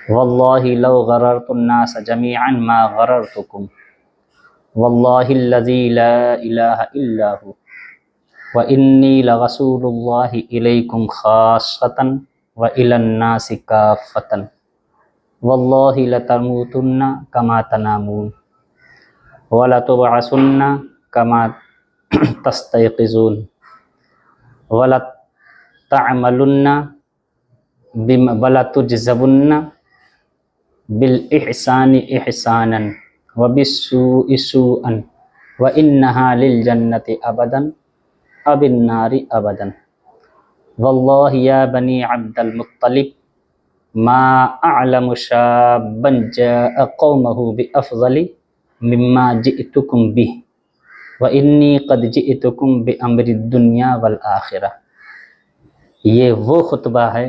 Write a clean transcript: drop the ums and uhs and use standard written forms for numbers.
वल्लाहि लौ गररतुन्नास जमीअन मा गररतुकुम वल्लाहिल्लज़ी ला इलाहा इल्ला हु व इन्नी लरसूलुल्लाहि इलैकुम खास्सतन व इलन्नासि काफ़्फ़तन वल्लाहि लतमूतुन्ना कमा तनामून व लतुबअसुन्ना कमा तस्तयक़िज़ून व लतअमलुन्ना व लतुजज़बुन्ना बिल इहसानि इहसानन व बिस्सूइ सूअन व इन्नहा लिल जन्नति अबदन अबिन नारि अबदन वल्लाहि या बनी अब्दुल मुत्तलिब मा अअलमु शाब्बन जाअ कौमहु बिअफ़ज़लि मिम्मा जिअतुकुम बिहि व इन्नी क़द जिअतुकुम बिअम्रिद दुनिया वल आखिरह। ये वो खुतबा है